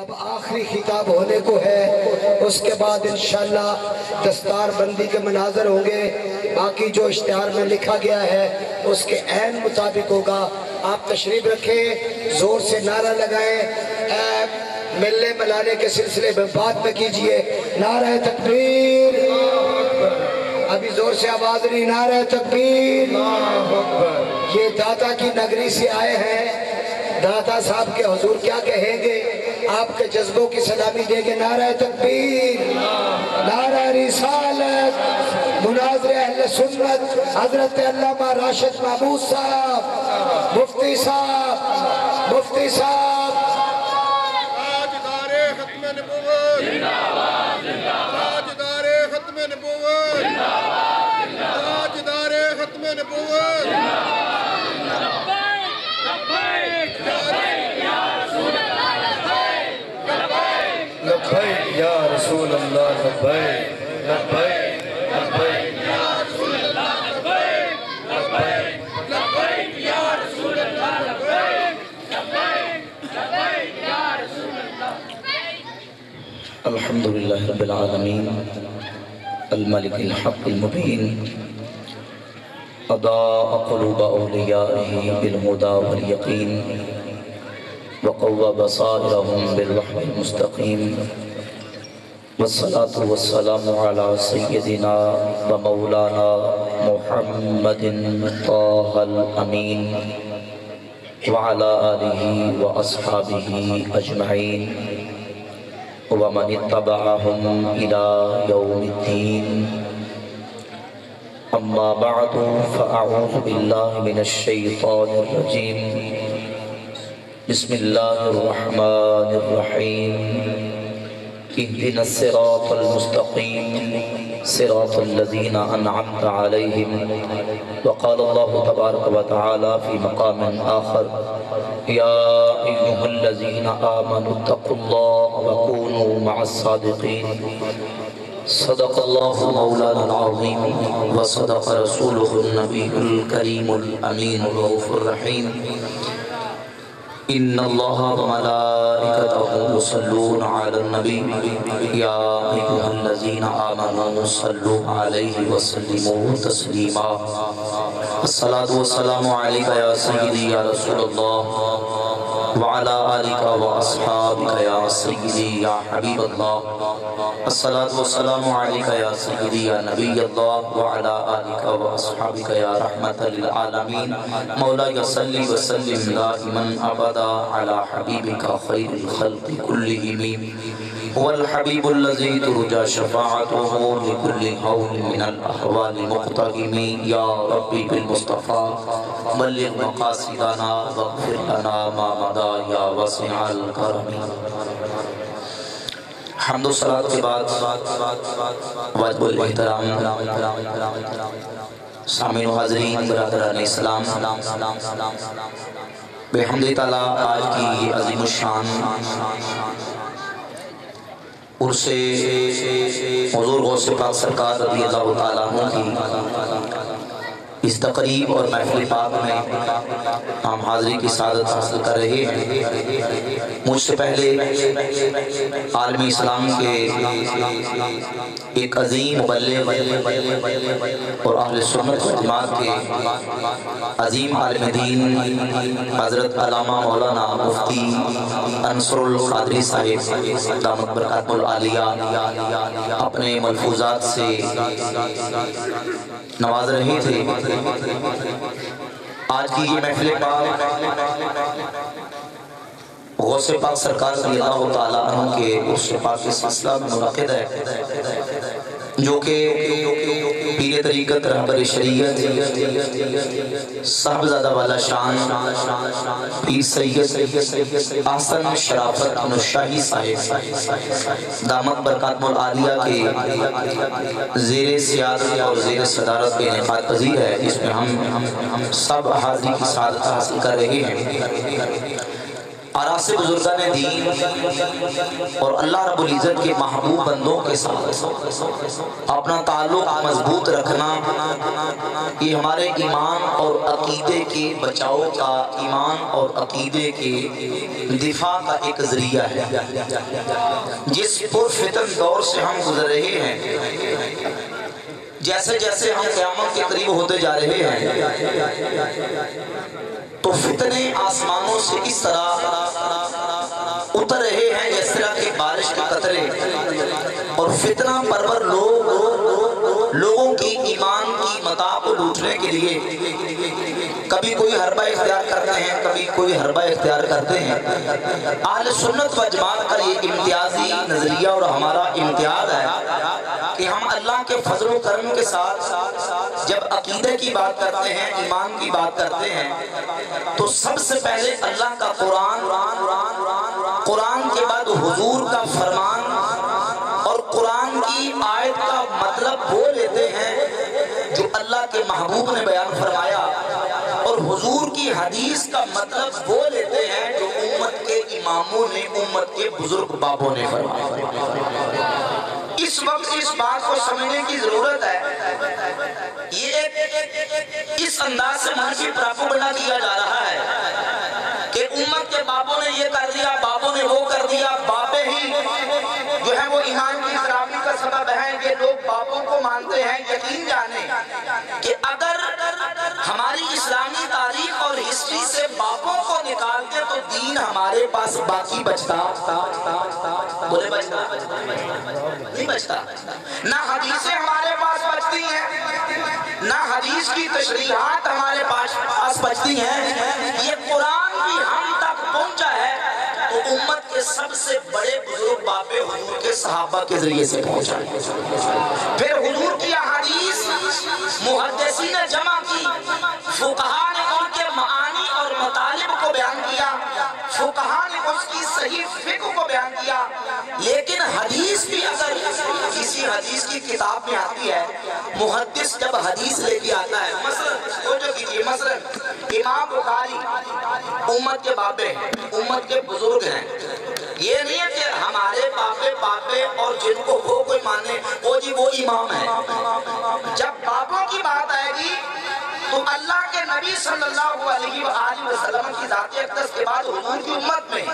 اب آخری خطاب ہونے کو ہے، اس کے بعد انشاءاللہ دستار بندی کے مناظر ہوں گے۔ باقی جو اشتہار میں لکھا گیا ہے اس کے عین مطابق ہوگا۔ آپ تشریف رکھیں، زور سے نعرہ لگائیں، ملنے ملانے کے سلسلے میں بات میں کیجئے۔ نعرہ تکبیر، ابھی زور سے آواز نہیں، نعرہ تکبیر۔ یہ داتا کی نگری سے آئے ہیں، داتا صاحب کے حضور کیا کہیں گے؟ آپ کے جذبوں کی سلامی دے گے۔ نعرہ تکبیر، نعرہ رسالت، مناظر اہل سنت حضرت علامہ راشد محمود صاحب، مفتی صاحب، مفتی صاحب۔ تاجدار ختم نبوت زندہ باد، تاجدار ختم نبوت زندہ باد، تاجدار ختم نبوت زندہ باد۔ لبیک یا رسول اللہ، لبیک لبیک لبیک یا رسول اللہ، لبیک لبیک لبیک یا رسول اللہ، لبیک لبیک لبیک یا رسول اللہ۔ الحمدللہ رب العالمین الملک الحق المبین اضاء قلوب اولیائہ بالہدی والیقین وقوى بصائرهم بالوحي المستقيم والصلاة والسلام على سيدنا ومولانا محمد طه الأمين وعلى آله وأصحابه أجمعين ومن اتبعهم إلى يوم الدين. أما بعد فأعوذ بالله من الشيطان الرجيم. بسم اللہ الرحمن الرحیم. اهدنا الصراط المستقیم صراط الذین انعمت علیہم. وقال اللہ تبارک وتعالی فی مقام آخر یا ایہا الذین آمنوا اتقوا اللہ وکونوا مع الصادقین. صدق اللہ مولانا العظیم وصدق رسولہ النبی الکریم الامین الرؤوف الرحیم. ان اللہ وملائکتہ یصلون علی النبی یا ایھا الذین آمنوا صلوا علیہ وسلموا تسلیما. الصلاۃ والسلام علیک یا سیدی یا رسول اللہ وعلی آلک واصحابک یا سیدی یا حبیب اللہ. الصلاۃ والسلام علیک یا سیدی یا نبی اللہ وعلی آلک واصحابک یا رحمت للعالمین. مولا صلی وسلم دائما ابدا علی حبیبک خیر الخلق کلہم. هو الحبیب الذی ترجى شفاعته لكل هول من الاحوال مقتحم. یا ربی بالمصطفى بلغ مقاصدنا واغفر لنا ما مضى یا واسع الکرم. حمد و صلاۃ کے بعد واجب الاحترام سامعین و حاضرین برادران اسلام، بحمد تعالیٰ آج کی عظیم الشان عرس حضور غوث پاک سرکار رضی اللہ تعالیٰ عنہ کی اس تقریب اور محفل پاک میں ہم حاضری کی سعادت حاصل کر رہے ہیں. مجھ سے پہلے عالمی اسلام کے ایک عظیم مبلغ اور اہل سنت و جماعت کے عظیم عالم دین حضرت علامہ مولانا مفتی انصر القادری صاحب دامت برکاتہ العالیہ اپنے ملفوظات سے نواز رہے تھے. آج کی یہ محفل پاک غوث پاک سرکار صلی اللہ تعالیٰ عنہ کے عرس پاک کے سلسلہ میں منعقد ہے، جو کہ پیر طریقت رہبر شریعت صاحبزادہ والا شان پیر سید احسن شرافت نشاہی صاحب دامت برکاتہ العالیہ کے زیر سیادت اور زیر صدارت کے انعقاد پذیر ہے، جس میں ہم سب حاضری کی سعادت حاصل کر رہے ہیں. آراس بزرگان دین اور اللہ رب العزت کے محبوب بندوں کے ساتھ اپنا تعلق مضبوط رکھنا یہ ہمارے ایمان اور عقیدے کے بچاؤ کا، ایمان اور عقیدے کے دفاع کا ایک ذریعہ ہے۔ جس پرفتن دور سے ہم گزر رہے ہیں، جیسے جیسے ہم قیامت کے قریب ہوتے جا رہے ہیں تو فتنے آسمانوں سے اس طرح اتر رہے ہیں جس طرح کہ بارش کے قطرے، اور فتنہ پرور لوگوں کی ایمان کی متاع کو لوٹنے کے لیے کبھی کوئی حربہ اختیار کرتے ہیں، کبھی کوئی حربہ اختیار کرتے ہیں۔ اہل سنت و جماعت کا یہ امتیازی نظریہ اور ہمارا امتیاز ہے کہ ہم اللہ کے فضل و کرم کے ساتھ جب عقیدے کی بات کرتے ہیں، ایمان کی بات کرتے ہیں، تو سب سے پہلے اللہ کا قرآن کے بعد حضور کا فرمان اور قرآن کی آیت کا مطلب وہ لیتے ہیں جو اللہ کے محبوب نے بیان فرمایا، اور حضور کی حدیث کا مطلب وہ لیتے ہیں جو امت کے اماموں نے، امت کے بزرگ بابوں نے فرمایا۔ اس وقت اس بات کو سمجھنے کی ضرورت ہے، یہ ایک اس انداز سے منفی پراپوگنڈا کیا جا رہا ہے کہ امت کے بابوں نے یہ کر دیا، بابوں نے وہ کر دیا، بابے ہی جو ہے وہ ایمان کی خرابی کا سبب ہے۔ یہ لوگ بابوں کو مانتے ہیں۔ یقین جانے کہ اگر ہماری اسلامی تاریخ اور ہسٹری سے بابوں کو نکالتے تو دین ہمارے پاس باقی بچتا، بولے بچتا نہیں بچتا، نہ حدیثیں ہمارے پاس بچتی ہیں، نہ حدیث کی تشریحات ہمارے پاس بچتی ہیں۔ یہ قرآن بھی ہم تک پہنچا ہے تو امت کے سب سے بڑے بزرگ بابے حضور کے صحابہ کے ذریعے سے پہنچا ہے۔ پھر حضور کی احادیث محدثین نے جمع کی، فقہا نے ان کے معانی اور مطالب کو بیان کیا، فقہا نے اس کی صحیح فقہ کو بیان کیا۔ لیکن حدیث بھی اگر کسی حدیث کی کتاب میں آتی ہے، محدث جب حدیث لے کے آتا ہے، مثلا امام بخاری امت کے بابے ہیں، امت کے بزرگ ہیں، یہ نہیں ہے کہ ہمارے بابے اور جن کو وہ کوئی ماننے وہ جی وہ امام ہے۔ جب بابوں کی بات آئے گی تو اللہ کے نبی صلی اللہ علیہ وآلہ وسلم کی ذات اقدس کے بعد حضور کی امت میں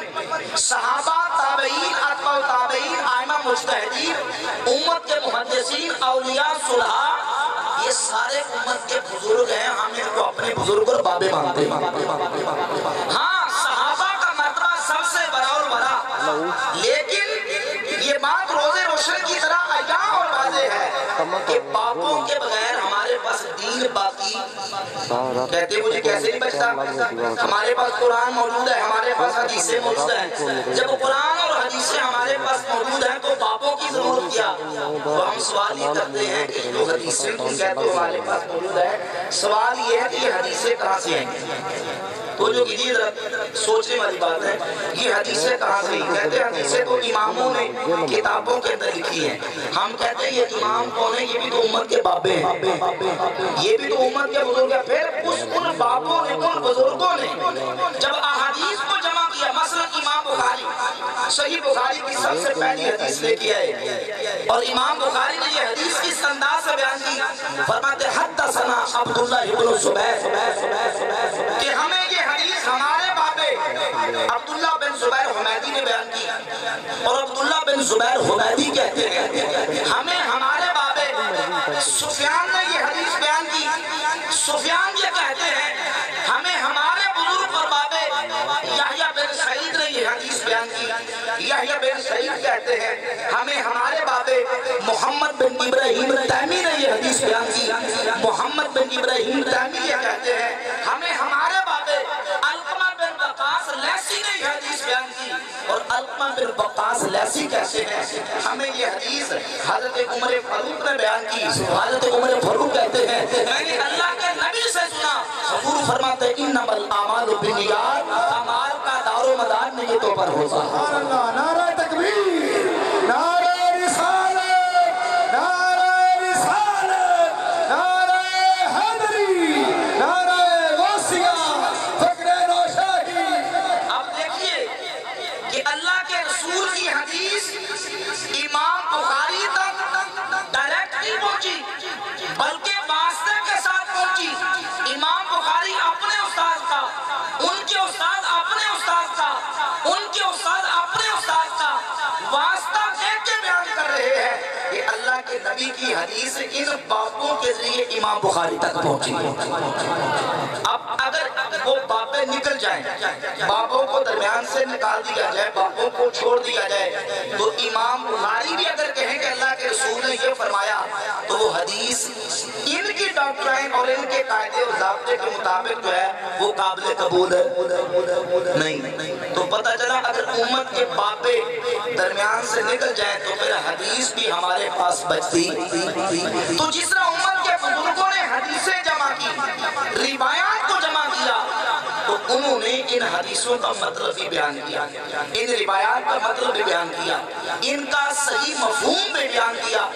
صحابہ، تابعین، اتباع تابعین، ائمہ مجتہدین، امت کے محدثین، اولیاء، صلحاء، یہ سارے امت کے بزرگ ہیں۔ ہم ان کو اپنے بزرگ اور بابے مانتے ہیں۔ ہاں، صحابہ کا مرتبہ سب سے بڑا اور بڑا، لیکن یہ بات روزے روشن کی طرح عیاں اور واضح ہے کہ بابوں کے بغیر ہمارے پاس دین باقی، کہتے مجھے کیسے نہیں بچتا؟ ہمارے پاس قرآن موجود ہے، ہمارے پاس حدیثیں موجود ہیں۔ جب قرآن اور حدیثیں ہمارے پاس موجود ہیں تو بابوں کی ضرورت کیا؟ تو ہم سوال یہ کرتے ہیں کہ جو حدیثیں تم کہتے ہو ہمارے پاس موجود ہے، سوال یہ ہے کہ یہ حدیثیں کہاں سے آئیں گی؟ تو جو کسی سوچنے والی بات ہے، یہ حدیثیں کہاں سے؟ کہتے ہیں حدیثیں تو اماموں نے کتابوں کے اندر لکھی ہیں۔ ہم کہتے ہیں یہ امام کون ہے؟ یہ بھی تو امت کے بابے ہیں، یہ بھی تو امت کے بزرگ ہیں۔ پھر ان بابوں نے، ان بزرگوں نے جب احادیث کو جمع کیا، مثلا امام بخاری صحیح بخاری کی سب سے پہلی حدیث لے کے آئے، اور امام بخاری نے یہ حدیث کس انداز سے بیان کی؟ فرماتے حدثنا عبداللہ ابن زبیر، کہ ہمیں یہ حدیث ہمارے بابے عبداللہ بن زبیر حمیدی نے بیان کی، اور عبداللہ بن زبیر حمیدی کہتے ہیں ہمیں ہمارے بابے سفیان نے یہ حدیث بیان کی۔ سفیان یہ کہتے ہیں ہمیں ہمارے بزرگ اور بابے یحییٰ بن سعید نے یہ حدیث بیان کی۔ یحییٰ بن سعید کہتے ہیں ہمیں ہمارے بابے محمد بن ابراہیم تیمی نے یہ حدیث بیان کی۔ محمد بن ابراہیم تیمی یہ کہتے ہیں ہمیں ہمارے بابے علقمہ بن وقاص لیثی نے یہ حدیث بیان کی، اور علقمہ بن وقاص لیثی کہتے ہیں ہمیں یہ حدیث حضرت عمر فاروق نے بیان کی۔ حضرت عمر فاروق کہتے ہیں میں نے اللہ کے نبی سے سنا، حضور فرماتے ہیں انما الاعمال بالنیات، اعمال کا دار و مدار نیتوں پر ہوتا ہے۔ نعرہ تکبیر، نعرہ رسالت، نعرہ رسالت، نعرہ حیدری، نعرہ غوثیہ، فخر نوشاہی۔ اب دیکھیے نبی کی حدیث ان باپوں کے ذریعے امام بخاری تک پہنچی. اب اگر وہ باپیں نکل جائیں, باپوں کو درمیان سے نکال دیا جائے, باپوں کو چھوڑ دیا جائے, تو امام بخاری بھی اگر کہیں کہ اللہ کے رسول نے یہ فرمایا تو وہ حدیث ان کی ڈاکٹرائن اور ان کے قاعدے و ضابطے کے مطابق جو ہے وہ قابل قبول نہیں. تو پتہ چلا اگر امت کے باپے درمیان سے نکل جائیں تو پھر حدیث بھی ہمارے پاس بچتی. تو جس طرح امت کے بزرگوں نے حدیثیں جمع کی, روایات کو جمع کیا, تو انہوں نے ان حدیثوں کا مطلب بھی بیان کیا, ان روایات کا مطلب بھی بیان کیا, ان کا صحیح مفہوم بھی بیان کیا.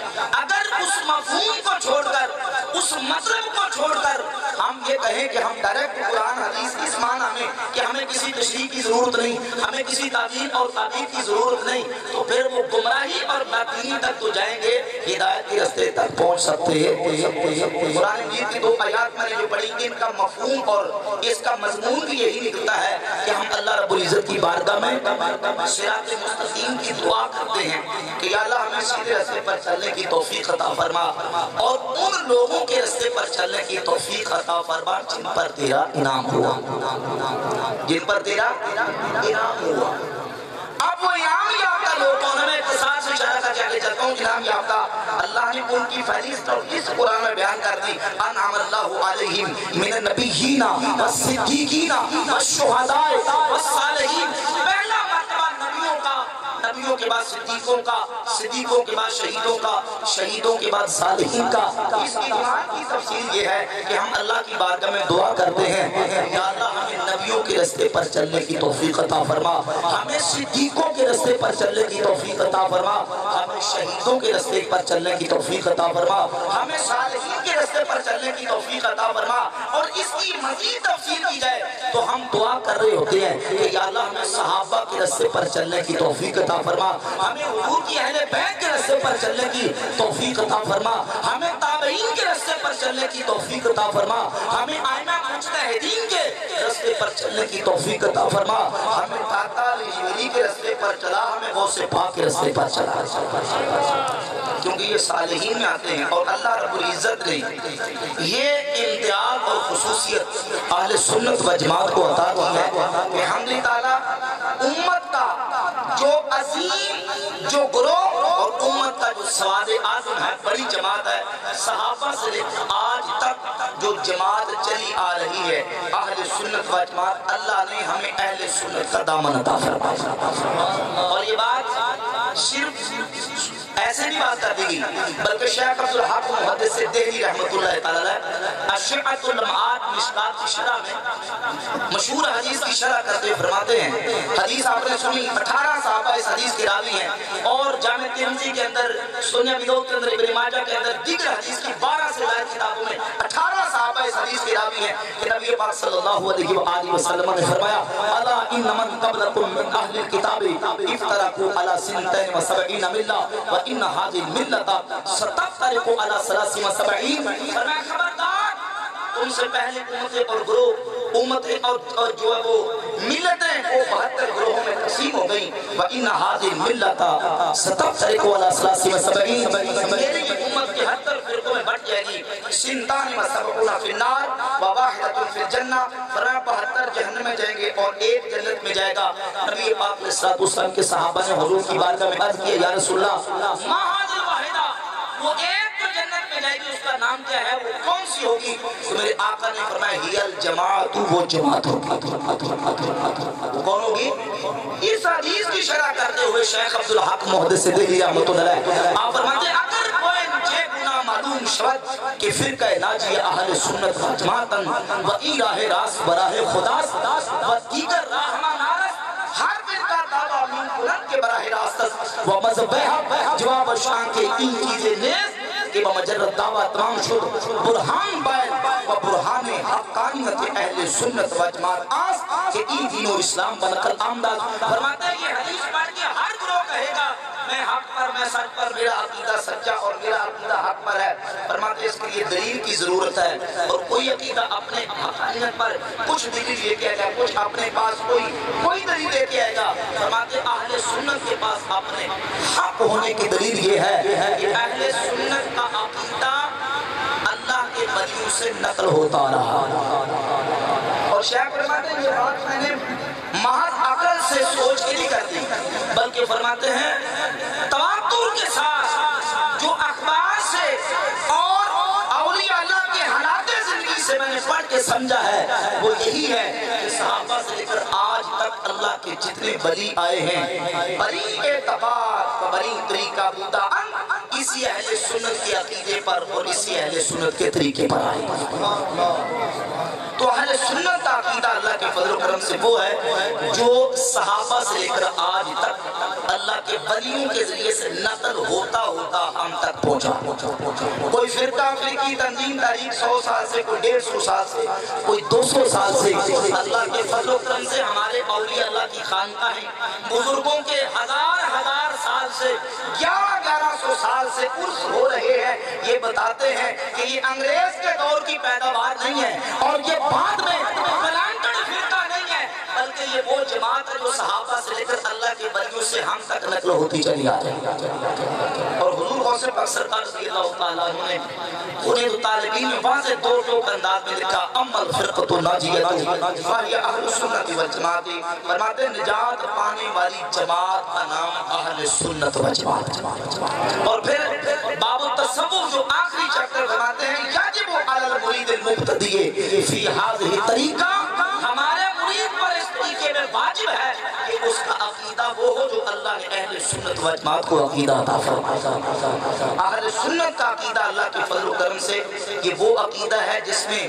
اگر اس مفہوم کو چھوڑ کر, اس مطلب کو چھوڑ کر ہم یہ کہیں کہ ہم ڈائریکٹ قرآن حدیث اس معنی میں کہ ہمیں کسی تشریح کی ضرورت نہیں, ہمیں کسی تعویل اور تعبیر کی ضرورت نہیں, تو پھر وہ گمراہی اور باطلی تک تو جائیں گے, ہدایت کے راستے تک پہنچ سکتے ہیں. قرآن مجید کی 2 آیات میں نے جو پڑھی, ان کا مفہوم اور اس کا مضمون بھی یہی نکلتا ہے کہ ہم اللہ رب العزت کی بارگاہ میں صراط مستقیم کی دعا کرتے ہیں کہ یا اللہ ہمیں سیدھے راستے پر چلنے کی توفیق عطا فرما, اور ان لوگوں کے راستے پر چلنے کی توفیق عطا فرما جن پر تیرا انعام ہوا, جن پر تیرا انعام ہوا. اب وہ انعام یافتہ لوگوں نے, میں اختصار سے اشارہ کر کے آگے چلتا ہوں, انعام یافتہ اللہ نے ان کی فہرست اور اس قرآن میں بیان کر دی. انعم اللہ علیہم من النبیین والصدیقین والشہداء والصالحین. پہلا مرتبہ نبیوں کا, نبیوں کے بعد صدیقوں کا, صدیقوں کے بعد شہیدوں کا, شہیدوں کے بعد صالحین کا. اس کی دعا کی تفصیل یہ ہے کہ ہم اللہ کی بارگاہ میں دعا کرتے ہیں یا اللہ ہمیں نبیوں کے راستے پر چلنے کی توفیق عطا فرما, ہمیں صدیقوں کے راستے پر چلنے کی توفیق عطا فرما, ہمیں شہیدوں کے راستے پر چلنے کی توفیق عطا فرما, ہمیں صالحین کے راستے پر چلنے کی توفیق عطا فرما. اور اس کی مزید تفصیل کی جائے تو ہم دعا کر رہے ہوتے ہیں کہ یا اللہ ہمیں صحابہ کے راستے پر چلنے کی توفیق عطا فرما, ہمیں حضور کی اہل بیت کے راستے پر چلنے کی توفیق عطا فرما, ہمیں تابعین کے راستے پر چلنے کی توفیق عطا فرما, ہمیں ائمہ مجتہدین کے راستے پر چلنے کی توفیق عطا فرما, ہمیں داتا رشوری کے راستے پر چلا, ہمیں غوث پاک کے راستے پر چلا, کیونکہ یہ صالحین میں آتے ہیں. اور اللہ رب العزت نے یہ امتیاز اور خصوصیت اہل سنت و جماعت کو عطا کی ہے کہ حمد تعالیٰ امت کا جو عظیم جو گروہ اور امت کا جو سواد اعظم ہے, بڑی جماعت ہے, صحابہ سے لے آج تک جو جماعت چلی آ رہی ہے اہل سنت و جماعت, اللہ نے ہمیں اہل سنت کا دامن عطا فرمایا. اور یہ بات صرف ایسے نہیں بات کر دی گئی, بلکہ شیخ عبدالحق محدث دہلی رحمۃ اللہ تعالی اشعۃ اللمعات مشکات کی شرح میں مشہور حدیث کی شرح کرتے ہوئے فرماتے ہیں, حدیث آپ نے سنی, 18 صحابہ اس حدیث کے راوی ہیں, اور جامع ترمذی کے اندر, سنن ابی داؤد کے اندر, ابن ماجہ کے اندر, دیگر حدیث کی 12 سے زائد کتابوں میں 18 صحابہ اس حدیث کے راوی ہیں کہ نبی پاک صلی اللہ علیہ وآلہ وسلم نے فرمایا الا ان من قبلکم من اہل الکتاب افترقوا علی 72 ملہ وان هذه الملة ستفترق على 73. فرمایا خبردار, تم سے پہلے امتیں اور گروہ, امتیں اور جو ہے وہ ملتیں وہ 72 گروہوں میں تقسیم ہو گئیں. وَإِنَّ هَذِهِ الْمِلَّةَ سَتَفْتَرِقُ عَلَى 73. میری امت کے 70 فرقوں میں بٹ جائے گی. 72 فی النار وواحدۃ فی الجنہ. فرمایا 72 جہنم میں جائیں گے اور ایک جنت میں جائے گا. نبی پاک علیہ الصلوۃ والسلام کے صحابہ نے حضور کی بارگاہ میں عرض کیا یا رسول اللہ ما هذه الواحدہ, وہ ایک جو جنت میں جائے گی اس کا نام کیا ہے, وہ کون سی ہوگی؟ تو میرے آقا نے فرمایا ہی الجماعت, وہ جماعت ہوگی. وہ کون ہوگی؟ اس حدیث کی شرح کرتے ہوئے شیخ عبدالحق محدث دہلی رحمۃ اللہ علیہ آپ فرماتے ہیں اگر کوئی مجھے گناہ معلوم شود کہ فرقہ ناجیہ اہل سنت و جماعتن و ای راہ راست براہ خداست و دیگر راہمان آرست, ہر فرقہ دعویٰ من بلند کے براہ راست و مذہبہ جواب شان کے این چیزیں نیز کہ بمجرد دعویٰ تمام شد برہان بائن و برہان حقانیت اہل سنت و جماعت آس کہ ای دین و اسلام بنقل آمداد. فرماتا ہے یہ حدیث پڑھ کے ہر گروہ کہے گا میں حق پر, میں سچ پر، میرا عقیدہ سچا اور میرا عقیدہ حق پر ہے، فرماتے اس کے لیے دلیل کی ضرورت ہے، اور کوئی عقیدہ اپنے حقانیت پر کچھ دلیل لے کے آئے گا، کچھ اپنے پاس کوئی دلیل لے کے آئے گا۔ فرماتے اہل سنت کے پاس اپنے حق ہونے کی دلیل یہ ہے کہ اہل سنت کا عقیدہ اللہ کے ولیوں سے نقل ہوتا رہا، اور شیخ فرماتے ہیں یہ بات میں نے محض عقل سے سوچ کے نہیں کرتی، بلکہ فرماتے ہیں تواتر کے ساتھ جو اخبار سے اور اولیاء اللہ کے حالات زندگی سے میں نے پڑھ کے سمجھا ہے، وہ یہی ہے کہ صحابہ سے لے کر آج تک اللہ کے جتنے ولی آئے ہیں، بری اعتبار بری طریقہ بودا اسی اہل سنت کے عقیدے پر اور اسی اہل سنت کے طریقے پر آئے۔ تو اہل سنت کا عقیدہ اللہ کے فضل و کرم سے وہ ہے جو صحابہ سے لے کر آج تک اللہ کے ولیوں کے ذریعے سے نقل ہوتا ہم تک پہنچا۔ کوئی فرقہ افریقی تنظیم تاریخ 100 سال سے، کوئی 150 سال سے، کوئی 200 سال سے، اللہ کے فضل و کرم سے ہمارے اولیاء اللہ کی خانقاہیں بزرگوں کے ہزار سال سے 1100 سال سے عرص ہو رہے ہیں، یہ بتاتے ہیں کہ یہ انگریز کے دور کی پیداوار نہیں ہے، اور یہ بعد میں پلانٹڈ فرقہ نہیں ہے، بلکہ یہ وہ جماعت ہے جو صحابہ سے لے کر اللہ کے ولیوں سے ہم تک نقل ہوتی چلی آ رہی ہے۔ اور حضور غوث پاک سرکار رضی اللہ تعالیٰ عنہ نے انہیں تو طالبین میں واضح دو ٹوک انداز میں لکھا امل فرقۃ الناجیۃ فہی اہل سنت والجماعت، فرماتے نجات پانے والی جماعت کا نام اہل سنت والجماعت۔ اور پھر باب التصوف جو آخری چیپٹر فرماتے ہیں یجب علی المرید المبتدی فی ہذہ طریقہ، ہمارے مرید پر اس طریقے میں واجب ہے کہ اس کا عقیدہ وہ ہو جو اللہ نے اہل سنت والجماعت کو عقیدہ عطا فرمایا۔ اہل سنت کا عقیدہ اللہ کے فضل و کرم سے یہ وہ عقیدہ ہے جس میں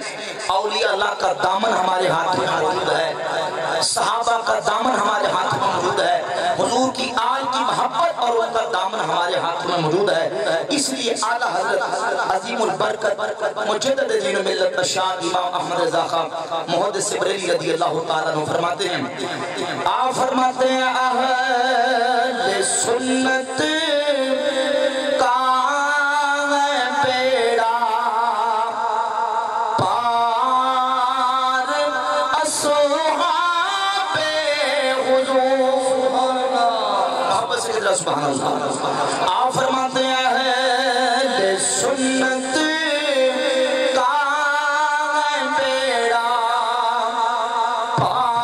اولیاء اللہ کا دامن ہمارے ہاتھ میں موجود ہے، صحابہ کا دامن ہمارے ہاتھ میں موجود ہے، حضور کی آل کی محبت اور ان کا دامن ہمارے ہاتھ میں موجود ہے۔ اس لیے اعلیٰ حضرت عظیم البرکت مجدد دین ملت شاہ امام احمد رضا خان محدث بریلوی رضی اللہ تعالیٰ عنہ فرماتے ہیں، آپ فرماتے ہیں اہل سنت کا بیڑا پار اصحاب حضور، محبت سے کہتے ہیں سبحان اللہ۔ آپ فرماتے ہیں اہل سنت کا بیڑا پار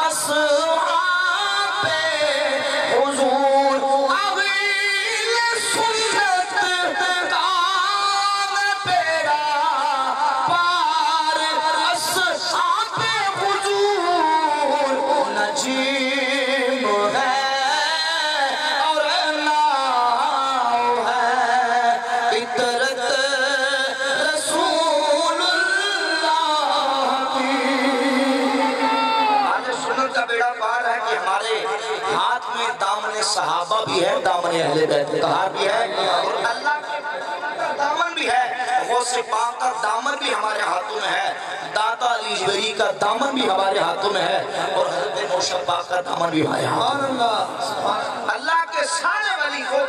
اصحاب حضور، اہل سنت کا بیڑا پار اصحاب حضور، نجیم ہے اور ناؤ ہے عطرت رسول اللہ کی۔ اہل سنت کا بیڑا پار ہے کہ ہمارے ہاتھ میں دامن صحابہ بھی ہے، دامن اہل بیت طاہر بھی ہے، اور اللہ کے کا دامن بھی ہے، غوث پاک کا دامن بھی ہمارے ہاتھوں میں ہے، داتا علی جبری کا دامن بھی ہمارے ہاتھوں میں ہے، اور حضرت نوشب پاک کا دامن بھی ہمارے ہاتھوں میں ہے۔ اللہ کے سارے ولی وہ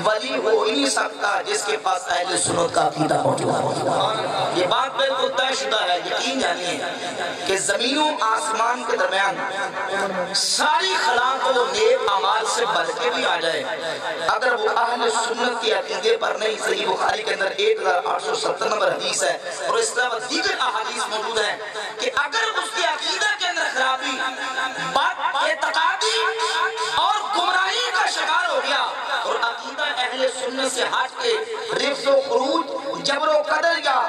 ولی ہو ہی نہیں سکتا جس کے پاس اہل سنت کا عقیدہ موجود ہے۔ یہ بات بالکل طے شدہ ہے، یقین جانیے کہ زمین و آسمان کے درمیان ساری خلا کو نیک اعمال سے بھر کے بھی آ جائے، اگر وہ اہل سنت کے عقیدے پر نہیں، صحیح بخاری کے اندر 1870 نمبر حدیث ہے، اور اس طرح دیگر احادیث موجود ہیں کہ اگر اس کے عقیدہ کے اندر خرابی، بد اعتقادی اور گمراہی کا شکار ہو گیا، اور عقیدہ اہل سنت سے ہٹ کے رفض و خروج، جبر و قدر یا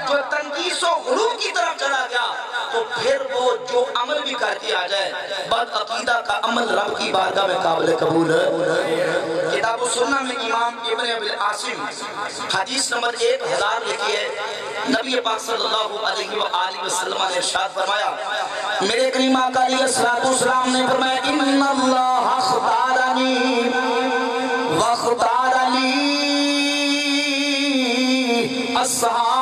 جو تنقیص و غلو کی طرف چلا گیا، تو پھر وہ جو عمل بھی کر کے آ جائے، بد عقیدہ کا عمل رب کی بارگاہ میں قابل قبول ہے۔ کتاب السنہ میں امام ابن ابی العاصم حدیث نمبر 1000 لکھی ہے، نبی پاک صلی اللہ علیہ وآلہ وسلم نے ارشاد فرمایا، میرے کریم آقا علیہ السلام نے فرمایا ان اللہ اختارنی واختار لی الصحابہ۔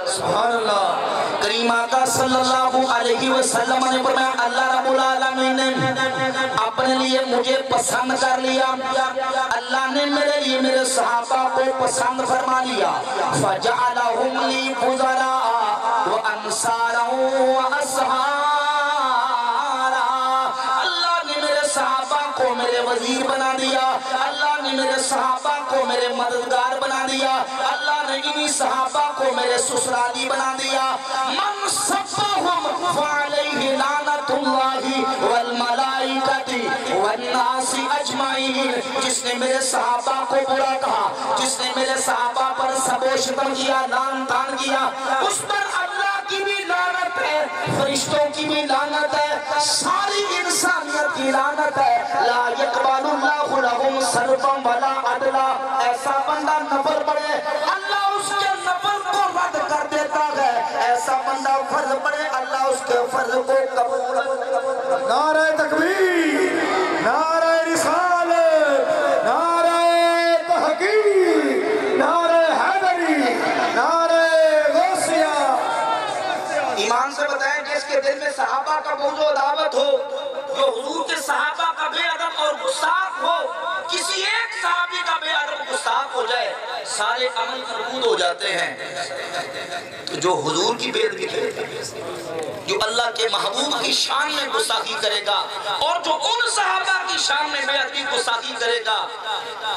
سبحان اللہ، کریم آقا صلی اللہ علیہ وسلم نے فرمایا اللہ رب العالمین نے اپنے لیے مجھے پسند کر لیا، اللہ نے میرے لیے میرے صحابہ کو پسند فرما لیا، فجعلہم لی فضلاء وانصارا واصحارا، اللہ نے میرے صحابہ کو میرے وزیر بنا دیا، اللہ نے میرے صحابہ کو میرے مددگار بنا دیا، اللہ نے انہی صحابہ کو میرے سسرالی بنا دیا۔ من سبہم فعلیہ لعنت اللہ والملائکۃ والناس اجمعین، جس نے میرے صحابہ کو برا کہا، جس نے میرے صحابہ پر سب و شتم کیا، لعن طعن کیا، اس پر اللہ کی بھی لعنت ہے، فرشتوں کی بھی لعنت ہے، ساری انسانیت کی لعنت ہے۔ لا یقبل اللہ لہم صرفا ولا عدلا، ایسا بندہ نفل پڑھے اللہ اس کے نفل کو رد کر دیتا ہے، ایسا بندہ فرض پڑھے اللہ اس کے فرض کو قبول۔ نعرہ تکبیر، نعرہ رسالت، نعرہ تحقیق، نعرہ حیدری، نعرہ غوثیہ۔ ایمان سے بتائیں جس کے دل میں صحابہ کا بغض و عداوت ہو، جو حضور کے صحابہ کا بے ادب اور گستاخ ہو، کسی ایک صحابی کا بے ادب گستاخ ہو جائے سارے عمل مردود ہو جاتے ہیں۔ تو جو حضور کی بے ادبی کرے گا، جو اللہ کے محبوب کی شان میں گستاخی کرے گا، اور جو ان صحابہ کی شان میں بے ادبی گستاخی کرے گا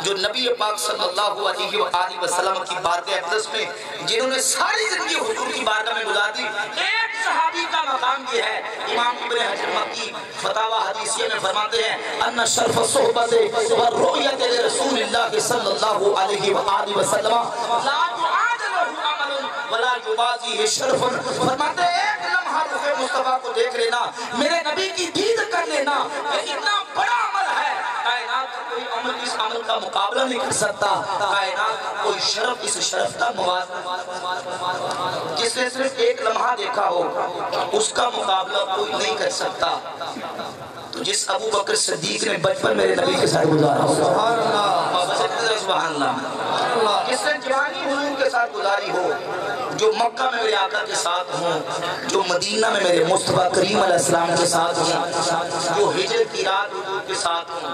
جو نبی پاک صلی اللہ علیہ وآلہ وسلم کی بارگاہ اقدس میں جنہوں نے ساری زندگی حضور کی بارگاہ میں گزار دی، ایک صحابی کا مقام یہ ہے۔ امام ابن حجر مکی فتاوی حدیثیہ میں فرماتے ہیں ان شرف صحبت والرؤیت لرسول اللہ صلی اللہ علیہ وآلہ وسلم لا يعادلہ عمل ولا یبازیہ شرف، فرماتے ہیں ایک لمحہ روح مصطفیٰ کو دیکھ لینا، میرے نبی کی دید کر لینا، یہ اتنا بڑا عمل ہے، کائنات کا کوئی عمل اس عمل کا مقابلہ نہیں کر سکتا، کائنات کا کوئی شرف اس شرف کا موازنہ، جس نے صرف ایک لمحہ دیکھا ہو اس کا مقابلہ کوئی نہیں کر سکتا۔ تو جس ابو بکر صدیق نے بچپن میرے نبی کے ساتھ گزارا ہو، سبحان اللہ، جس نے جوانی حضور کے ساتھ گزاری ہو، جو مکہ میں میرے آقا کے ساتھ ہوں، جو مدینہ میں میرے مصطفیٰ کریم علیہ السلام کے ساتھ ہوں، جو ہجر کی رات حضور کے ساتھ ہوں،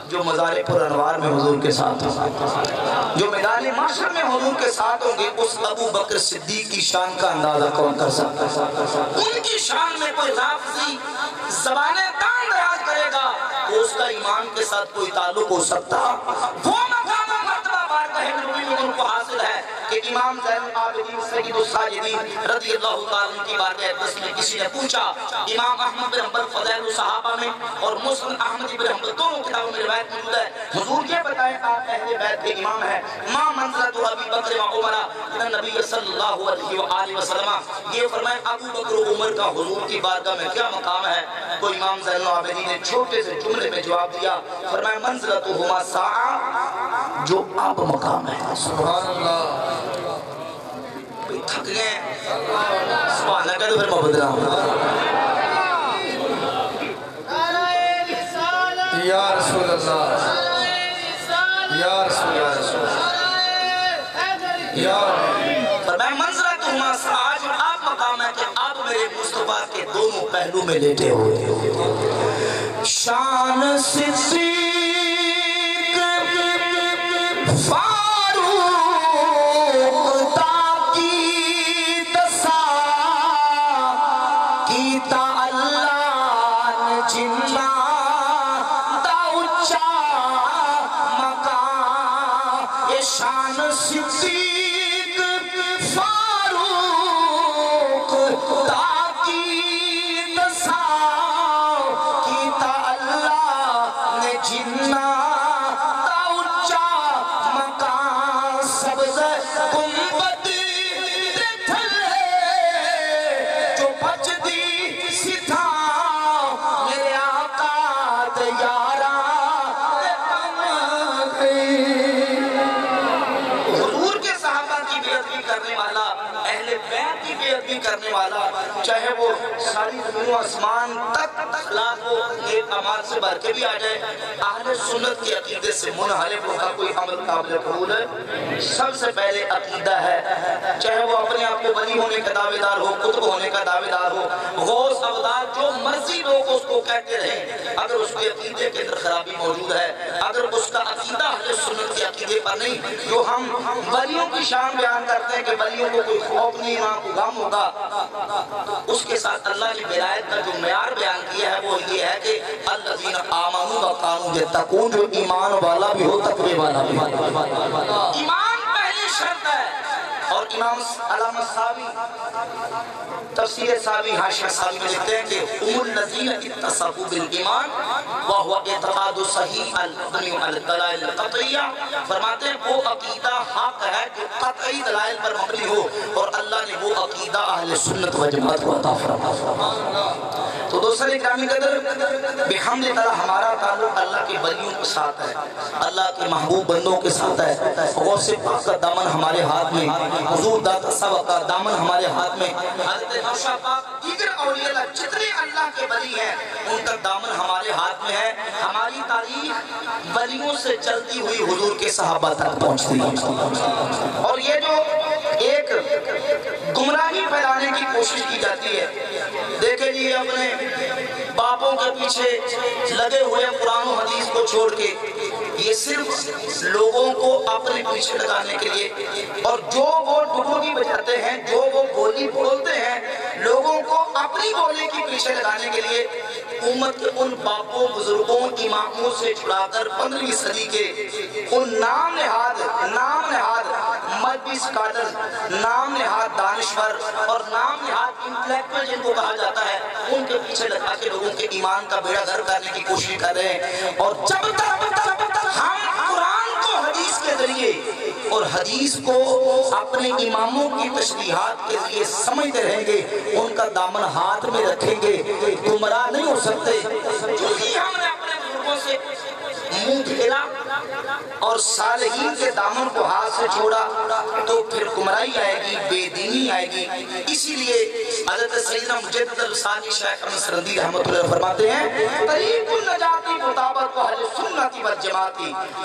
جو مزار پر انوار میں حضور کے ساتھ ہوں، جو میدان محشر میں حضور کے ساتھ ہوں گے، اس ابو بکر صدیق کی شان کا اندازہ کون کر سکتا ہے؟ ان کی شان میں کوئی لفظی زبانیں تان دراز کرے گا تو اس کا ایمان کے ساتھ کوئی تعلق ہو سکتا؟ وہ مقام و مرتبہ بارگاہ نبوی میں ان کو حاصل ہے کہ امام زین العابدین سید الساجدین رضی اللہ تعالیٰ کی بارگاہ اقدس میں کسی نے پوچھا، امام احمد بن حنبل فضائل الصحابہ میں اور مسند احمد بن حنبل دونوں کتابوں میں روایت موجود ہے، حضور یہ بتائیں آپ اہل بیت کے امام ہیں، ما منزلت ابی بکر و عمر من نبی صلی اللہ علیہ وآلہ وسلم، یہ فرمائے ابو بکر و عمر کا حضور کی بارگاہ میں کیا مقام ہے؟ تو امام زین العابدین نے چھوٹے سے جملے میں جواب دیا، فرمائے منزلتہما ساعہ، جو آپ مقام ہے۔ سبحان اللہ، تھک گئے سبحان اللہ، تو پھر محبت رہا یا رسول اللہ، یا رسول اللہ، یا فرمایا منزلتہما ساعہ، جو آپ مقام ہے کہ آپ میرے مصطفیٰ کے دونوں پہلو میں لیٹے ہوئے۔ شان صدیق فاروق شان صدیق فاروق تاکید سا کیتا اللہ نے جن پیروی کرنے والا، چاہے وہ ساری زمین و آسمان تک اخلاق کو ایک عمال سے بھر کے بھی آ جائے، اہل سنت کے عقیدے سے منحرف ہوگا کوئی عمل قابل قبول ہے؟ سب سے پہلے عقیدہ ہے، چاہے وہ اپنے آپ کو ولی ہونے کا دعوے دار ہو، قطب ہونے کا دعوے دار ہو، غوث ابدال جو مرضی لوگ اس کو کہتے رہیں، اگر اس کے عقیدے کے اندر خرابی موجود ہے، اگر اس کا عقیدہ اہل سنت کے عقیدے پر نہیں، جو ہم ولیوں کی شان بیان کرتے ہیں کہ ولیوں کو کوئی خوف نہیں، وہاں کو غم ہوگا، اس کے ساتھ اللہ نے ولایت کا جو معیار بیان کیا ہے وہ یہ ہے کہ الذین آمنوا وکانوا یتقون، جو ایمان والا بھی ہو تقوی والا بھی ہو۔ ایمان پہلی شرط ہے۔ اور امام علامہ صاوی تفسیر صاوی حاشیہ صاوی میں لکھتے ہیں کہ ام الذین اتصفوا بالایمان وهو اعتقاد صحیح المبنی علی الدلائل القطعیہ، فرماتے ہیں وہ عقیدہ حق ہے جو قطعی دلائل پر مبنی ہو، اور اللہ نے وہ عقیدہ اہل سنت و جماعت کو عطا فرمایا۔ تو دوسرے اکرامی قدر بحمد تعالی ہمارا تعلق اللہ کے ولیوں کے ساتھ ہے، اللہ کے محبوب بندوں کے ساتھ ہے، غوث پاک کا دامن ہمارے ہاتھ میں، حضور داتا صاحب کا دامن ہمارے ہاتھ میں، حضرت نوشا پاک، دیگر اولیاء اللہ جتنے اللہ کے ولی ہیں ان کا دامن ہمارے ہاتھ میں ہے۔ ہماری تاریخ ولیوں سے چلتی ہوئی حضور کے صحابہ تک پہنچتی ہے، اور یہ جو ایک گمراہی پھیلانے کی کوشش کی جاتی ہے، دیکھیں جی اپنے باپوں کے پیچھے لگے ہوئے قرآن و حدیث کو چھوڑ کے یہ صرف لوگوں کو اپنے پیچھے لگانے کے لیے، اور جو وہ ڈبوگی بجاتے ہیں، جو وہ بولی بولتے ہیں، لوگوں کو اپنی بولی کی پیچھے لگانے کے لیے امت کے ان باپوں بزرگوں اماموں سے چھڑا کر 15ویں صدی کے ان نام نہاد مذہبی اسکالر، نام نہاد دانشور اور نام نہاد انٹلیکچوئل جن کو کہا جاتا ہے، ان کے پیچھے لگا کے لوگوں کے ایمان کا بیڑا غرق کرنے کی کوشش کر رہے ہیں۔ اور جب تک ہم قرآن کو حدیث کے ذریعے اور حدیث کو اپنے اماموں کی تشریحات کے لیے سمجھتے رہیں گے، ان کا دامن ہاتھ میں رکھیں گے، گمراہ نہیں ہو سکتے۔ جو ہی ہم نے اپنے بزرگوں سے منہ پھیرا اور صالحین کے دامن کو ہاتھ سے چھوڑا تو پھر گمراہی آئے گی، بے دینی آئے گی۔ اسی لیے حضرت سیدنا مجدد الثانی شیخ احمد سرندی رحمۃ اللہ فرماتے ہیں طریق النجاتی مطابق اہل سنت والجماعت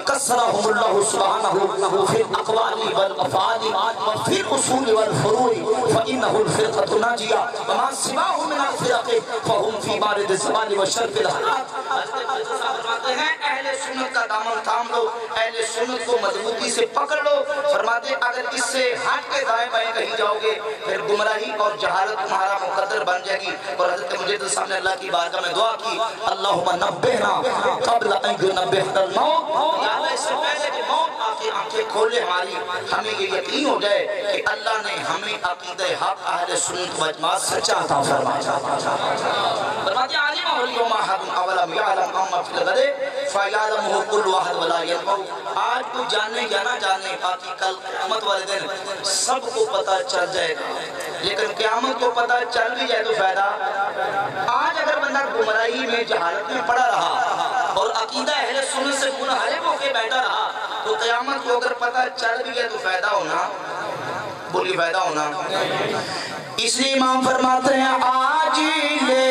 کسرہم اللہ سبحانہ فی الاقوال والافعال وفی الاصول والفروع فانہ الفرقۃ الناجیہ وما سواہ من الفرق فهم فی مارد الزمان وشرف الحالات۔ فرماتے ہیں اہل سنت کا دامن تھام لو، اہل سنت کو مضبوطی سے پکڑ لو، فرماتے ہیں اگر اس سے ہٹ کے دائیں بائیں کہیں جاؤ گے پھر گمراہی اور جہالت تمہارا مقدر بن جائے گی۔ اور حضرت مجدد صاحب نے اللہ کی بارگاہ میں دعا کی اللہم نبہنا قبل ان ینبہنا الموت، یا اللہ اس سے پہلے کہ موت آکے آنکھیں کھولے ہماری، ہمیں یہ یقین ہو جائے کہ اللہ نے ہمیں عقیدہ حق اہل سنت و جماعت سچا عطا فرمایا۔ فرماتے ہیں عالم اليوم احد اولم یعلم اما فی الغد فیعلمہ کل واحد ولا ینفع۔ آج تو جانے یا نہ جانے، باقی کل قیامت والے دن سب کو پتہ چل جائے گا، لیکن قیامت کو پتہ چل بھی جائے تو فائدہ۔ آج اگر بندہ گمراہی میں جہالت میں پڑا رہا اور عقیدہ اہل سنت سے منحرف ہو کے بیٹھا رہا تو قیامت کو اگر پتہ چل بھی جائے تو فائدہ ہونا، بولی فائدہ ہونا۔ اس لیے امام فرماتے ہیں آج لے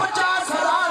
50,000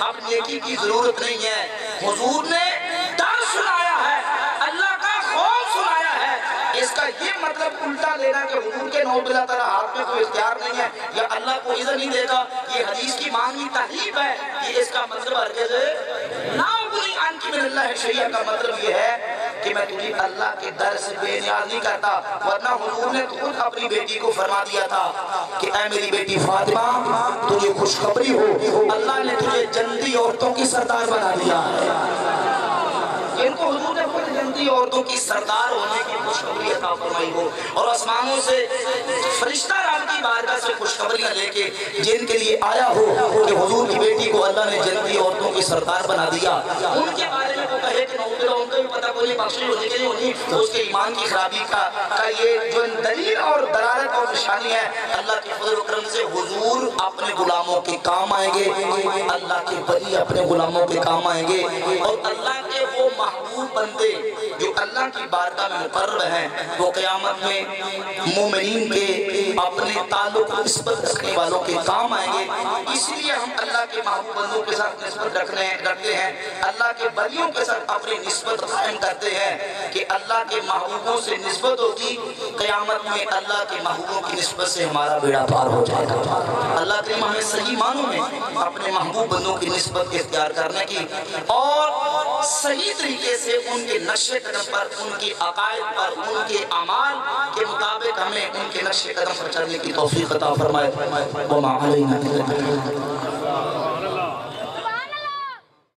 اب نیکی کی ضرورت نہیں ہے. حضور نے ڈر سنایا ہے، اللہ کا خوف سنایا ہے. اس کا یہ مطلب الٹا لینا کہ حضور کے نوبل اللہ تعالیٰ ہاتھ میں کوئی اختیار نہیں ہے یا اللہ کو اذن نہیں دے گا، یہ حدیث کی معنی تحریف ہے. یہ اس کا مطلب ہرگز لا اغنی عنک من اللہ شیئا کا مطلب یہ ہے کہ میں تجھے اللہ کے در سے بے نیاز نہیں کرتا. ورنہ حضور نے خود اپنی بیٹی کو فرما دیا تھا کہ اے میری بیٹی فاطمہ تجھے خوشخبری ہو، اللہ نے تجھے جنتی عورتوں کی سردار بنا دیا. ان کو حضور نے خود جنتی عورتوں کی سردار ہونے کی خوشخبری عطا فرمائی ہو، اور آسمانوں سے فرشتہ رب کی بارگاہ سے خوشخبریاں لے کے جن کے لیے آیا ہو کہ حضور کی بیٹی کو اللہ نے جنتی عورتوں کی سردار بنا دیا. ان کے بارے میں وہ کہے کہ نوبل ان کو بھی پتہ کوئی بخشش ہونے کے لیے ہونی تو اس کے ایمان کی خرابی کا یہ جو دلیل اور دلالت اور نشانی ہے. اللہ کے فضل و کرم سے حضور اپنے غلاموں کے کام آئیں گے، اللہ کے ولی اپنے غلاموں کے کام آئیں گے، اور اللہ کے وہ محبوب بندے جو اللہ کی بارگاہ میں مقرر ہیں وہ قیامت میں مومنین کے اپنے تعلق نسبت رکھنے والوں کے کام آئیں گے. اس لیے ہم اللہ کے محبوب بندوں کے ساتھ نسبت رکھتے ہیں، اللہ کے ولیوں کے ساتھ اپنی نسبت قائم کرتے ہیں کہ اللہ کے محبوبوں سے نسبت ہوگی، قیامت میں اللہ کے محبوبوں کی نسبت سے ہمارا بیڑا پار ہو جائے گا. اللہ کریم ہمیں صحیح معنوں میں اپنے محبوب بندوں کی نسبت اختیار کرنے کی اور صحیح طریقے سے ان کے نقش قدم پر، ان کی عقائد پر، ان کے اعمال کے مطابق ہمیں ان کے نقش قدم پر چلنے کی توفیق عطا فرمائے. وما علینا